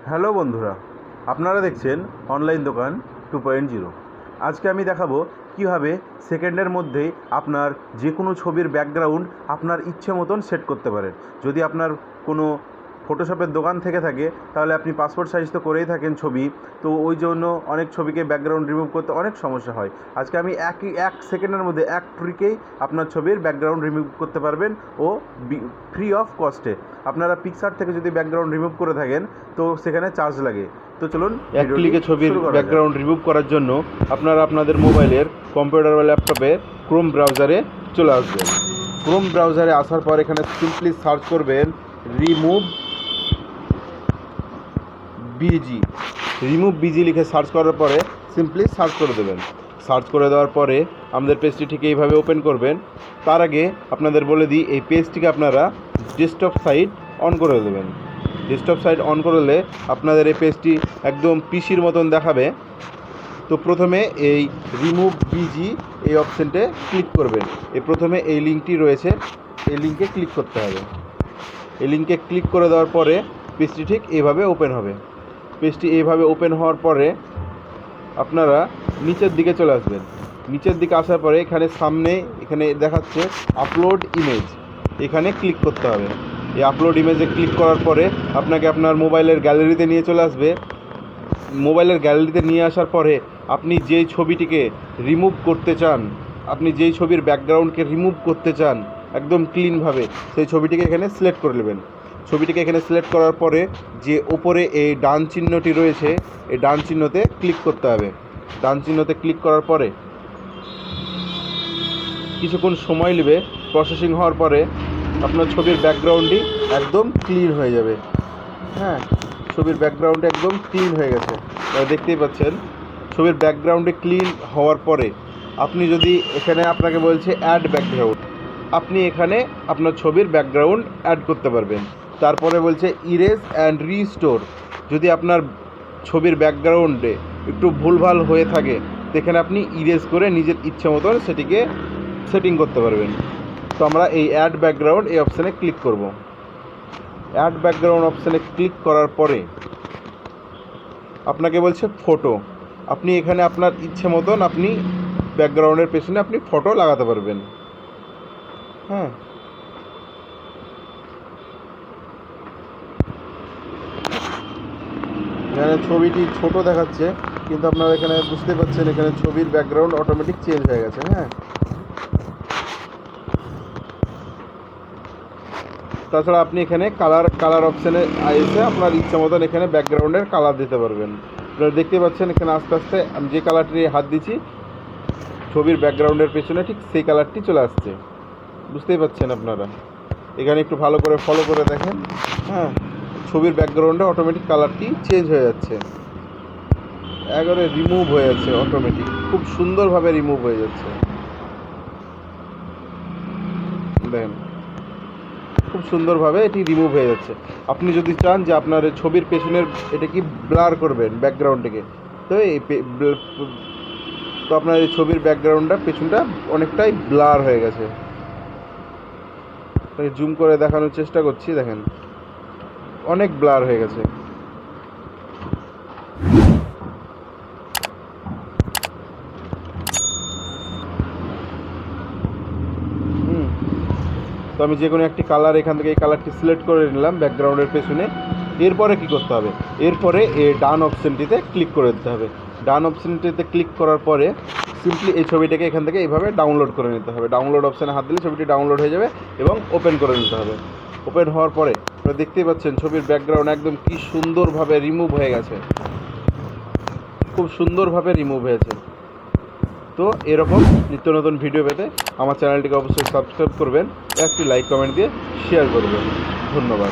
Hello বন্ধুরা, আপনারা দেখছেন অনলাইন দোকান 2.0। আজকে আমি দেখাবো কিভাবে সেকেন্ডের মধ্যেই আপনার যে কোনো ছবির ব্যাকগ্রাউন্ড আপনার ইচ্ছে মতন সেট করতে পারেন। যদি আপনার কোনো ফটোশপের দোকান থেকে থাকে তাহলে আপনি পাসপোর্ট সাইজ তো করেই থাকেন ছবি, তো ওই জন্য অনেক ছবিকে ব্যাকগ্রাউন্ড রিমুভ করতে অনেক সমস্যা হয়। আজকে আমি এক সেকেন্ডের মধ্যে এক ট্রিকেই আপনার ছবির ব্যাকগ্রাউন্ড রিমুভ করতে পারবেন ও ফ্রি অফ কস্টে। আপনারা পিকচার থেকে যদি ব্যাকগ্রাউন্ড রিমুভ করে থাকেন তো সেখানে চার্জ লাগে। তো চলুন, এক ক্লিকে ছবির ব্যাকগ্রাউন্ড রিমুভ করার জন্য আপনারা আপনাদের মোবাইলের, কম্পিউটার বা ল্যাপটপে ক্রোম ব্রাউজারে চলে আসবেন। ক্রোম ব্রাউজারে আসার পর এখানে সিম্পলি সার্চ করবেন রিমুভ বিজি লিখে সার্চ করার পরে সিম্পলি সার্চ করে দেবেন। সার্চ করে দেওয়ার পরে আমাদের পেজটি ঠিক এইভাবে ওপেন করবেন। তার আগে আপনাদের বলে দিই, এই পেজটিকে আপনারা ডেস্কটপ সাইট অন করে দেবেন। ডেস্কটপ সাইট অন করলে আপনাদের এই পেজটি একদম পিসির মতন দেখাবে। তো প্রথমে এই রিমুভ বিজি এই অপশানটে ক্লিক করবেন। প্রথমে এই লিঙ্কটি রয়েছে, এই লিঙ্কে ক্লিক করতে হবে। এই লিঙ্কে ক্লিক করে দেওয়ার পরে পেজটি ঠিক এইভাবে ওপেন হবে। পেজটি এইভাবে ওপেন হওয়ার পরে আপনারা নিচের দিকে চলে আসবেন। নিচের দিকে আসার পরে এখানে দেখাচ্ছে আপলোড ইমেজ, এখানে ক্লিক করতে হবে। এই আপলোড ইমেজে ক্লিক করার পরে আপনাকে আপনার মোবাইলের গ্যালারিতে নিয়ে চলে আসবে। মোবাইলের গ্যালারিতে নিয়ে আসার পরে আপনি যেই ছবিটিকে রিমুভ করতে চান, আপনি যেই ছবির ব্যাকগ্রাউন্ডকে রিমুভ করতে চান একদম ক্লিনভাবে, সেই ছবিটিকে এখানে সিলেক্ট করে নেবেন। ছবিটিকে এখানে সিলেক্ট করার পরে যে ওপরে এই ডান চিহ্নটি রয়েছে, এই ডান চিহ্নতে ক্লিক করতে হবে। ডান চিহ্নতে ক্লিক করার পরে কিছুক্ষণ সময় নেবে। প্রসেসিং হওয়ার পরে আপনার ছবির ব্যাকগ্রাউন্ডটি একদম ক্লিন হয়ে যাবে। হ্যাঁ, ছবির ব্যাকগ্রাউন্ডে একদম ক্লিন হয়ে গেছে, দেখতেই পাচ্ছেন। ছবির ব্যাকগ্রাউন্ডে ক্লিন হওয়ার পরে আপনি যদি এখানে আপনাকে বলছে অ্যাড ব্যাকগ্রাউন্ড, আপনি এখানে আপনার ছবির ব্যাকগ্রাউন্ড অ্যাড করতে পারবেন। তারপরে বলছে ইরেজ অ্যান্ড রিস্টোর। যদি আপনার ছবির ব্যাকগ্রাউন্ডে একটু ভুলভাল হয়ে থাকে সেখানে আপনি ইরেজ করে নিজের ইচ্ছে মতন সেটিকে সেটিং করতে পারবেন। তো আমরা এই অ্যাড ব্যাকগ্রাউন্ড এই অপশানে ক্লিক করব। অ্যাড ব্যাকগ্রাউন্ড অপশানে ক্লিক করার পরে আপনাকে বলছে ফটো। আপনি এখানে আপনার ইচ্ছে মতন আপনি ব্যাকগ্রাউন্ডের পেছনে আপনি ফটো লাগাতে পারবেন। হ্যাঁ, এখানে ছবিটি ছোট দেখাচ্ছে, কিন্তু আপনারা এখানে বুঝতে পারছেন এখানে ছবির ব্যাকগ্রাউন্ড অটোমেটিক চেঞ্জ হয়ে গেছে। হ্যাঁ, তাছাড়া আপনি এখানে কালার অপশানে এসে আপনার ইচ্ছা মতন এখানে ব্যাকগ্রাউন্ডের কালার দিতে পারবেন। আপনারা দেখতে পাচ্ছেন এখানে আস্তে আস্তে আমি যে কালারটি হাত দিচ্ছি ছবির ব্যাকগ্রাউন্ডের পেছনে ঠিক সেই কালারটি চলে আসছে। বুঝতেই পাচ্ছেন আপনারা, এখানে একটু ভালো করে ফলো করে দেখেন। হ্যাঁ, ছবির ব্যাকগ্রাউন্ডে অটোমেটিক কালারটি চেঞ্জ হয়ে যাচ্ছে, একবারে রিমুভ হয়ে যাচ্ছে অটোমেটিক, খুব সুন্দরভাবে রিমুভ হয়ে যাচ্ছে। দেখেন খুব সুন্দরভাবে এটি রিমুভ হয়ে যাচ্ছে। আপনি যদি চান যে আপনার ছবির পেছনের এটা কি ব্লার করবেন ব্যাকগ্রাউন্ডটিকে, তো আপনার এই ছবির ব্যাকগ্রাউন্ডটা পেছনটা অনেকটাই ব্লার হয়ে গেছে। জুম করে দেখানোর চেষ্টা করছি, দেখেন অনেক ব্লার হয়ে গেছে। তো আমি যে কোনো একটি কালার এখান থেকে এই কালারটি সিলেক্ট করে নিলাম ব্যাকগ্রাউন্ডের পেছনে। এরপরে কি করতে হবে, এরপরে এই ডান অপশানটিতে ক্লিক করে দিতে হবে। ডান অপশানটিতে ক্লিক করার পরে সিম্পলি এই ছবিটাকে এখান থেকে এইভাবে ডাউনলোড করে নিতে হবে। ডাউনলোড অপশানে হাত দিলে ছবিটি ডাউনলোড হয়ে যাবে এবং ওপেন করে নিতে হবে। ওপেন হওয়ার পরে আপনারা দেখতেই পাচ্ছেন ছবির ব্যাকগ্রাউন্ড একদম কি সুন্দরভাবে রিমুভ হয়ে গেছে, খুব সুন্দরভাবে রিমুভ হয়েছে। তো এরকম নিত্য নতুন ভিডিও পেতে আমার চ্যানেলটিকে অবশ্যই সাবস্ক্রাইব করবেন, একটি লাইক কমেন্ট দিয়ে শেয়ার করবেন। ধন্যবাদ।